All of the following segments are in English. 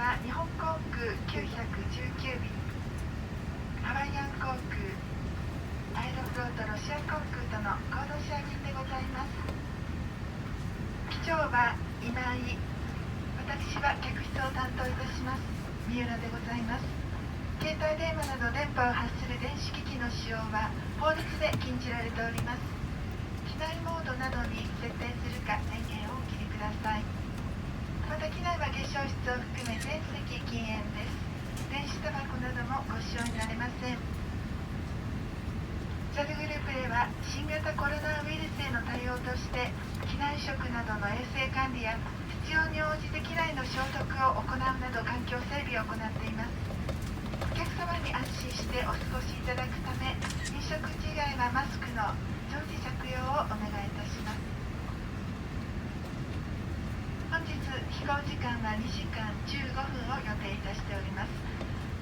は日本航空919便、ハワイアン航空、アイロフロートロシア航空との合同シェア便でございます。機長は今井、私は客室を担当いたします三浦でございます。携帯電話など電波を発する電子機器の使用は法律で禁じられております。機内モードなどに設定するか電源をお切りください。また機内は化粧室を含め全席禁煙です。電子タバコなどもご使用になれません。JALグループでは新型コロナウイルスへの対応として機内食などの衛生管理や必要に応じて機内の消毒を行うなど環境整備を行っています。お客様に安心してお過ごしいただくため、飲食時以外はマスクの常時着用をお願いいたします。本日飛行時間は2時間15分を予定いたしております。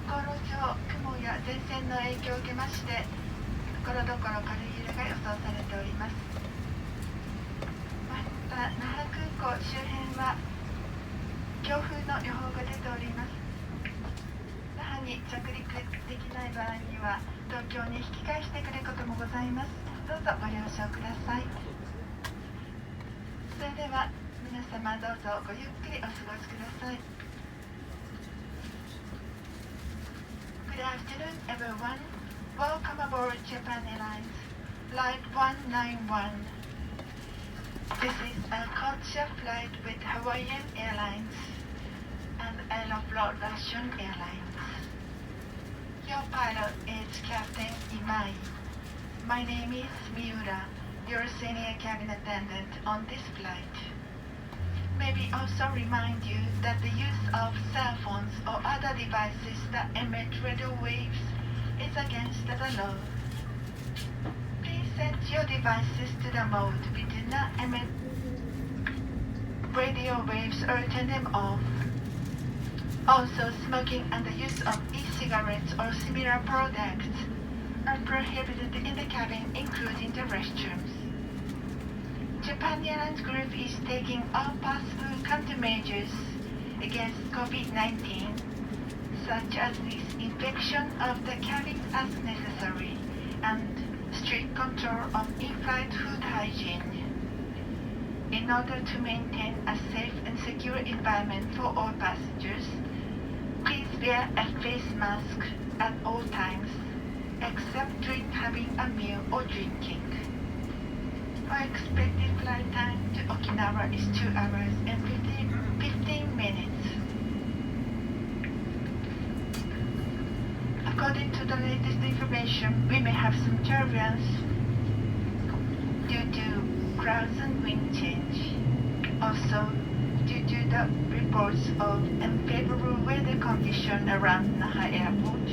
航路上、雲や前線の影響を受けまして、ところどころ軽い揺れが予想されております。また、那覇空港周辺は強風の予報が出ております。那覇に着陸できない場合には、東京に引き返してくれることもございます。どうぞご了承ください。それでは皆様どうぞごゆっくりお過ごしください。Good afternoon, everyone. Welcome aboard Japan Airlines Flight 191. This is a codeshare flight with Hawaiian Airlines and Aeroflot Russian Airlines. Your pilot is Captain Imai. My name is Miura, your senior cabin attendant on this flight.May we also remind you that the use of cell phones or other devices that emit radio waves is against the law. Please set your devices to the mode we do not emit radio waves or turn them off. Also, smoking and the use of e-cigarettes or similar products are prohibited in the cabin, including the restrooms.Japan Airlines Group is taking all possible countermeasures against COVID-19, such as disinfection of the cabin as necessary and strict control of in-flight food hygiene. In order to maintain a safe and secure environment for all passengers, please wear a face mask at all times, except during having a meal or drinking.Our expected flight time to Okinawa is 2 hours and 15 minutes. According to the latest information, we may have some turbulence due to clouds and wind change. Also, due to the reports of unfavorable weather conditions around Naha Airport,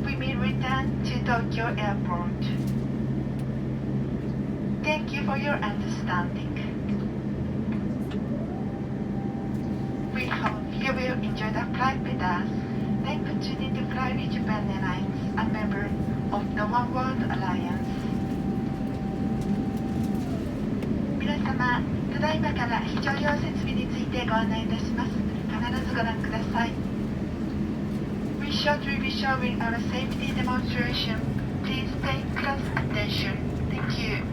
we may return to Tokyo Airport.Thank you for your understanding. We hope you will enjoy the flight with us. Then continue to fly with Japan Airlines, a member of the One World Alliance. 皆様、ただいまから非常用設備についてご案内いたします。必ずご覧ください。We shortly be showing our safety demonstration. Please pay close attention. Thank you.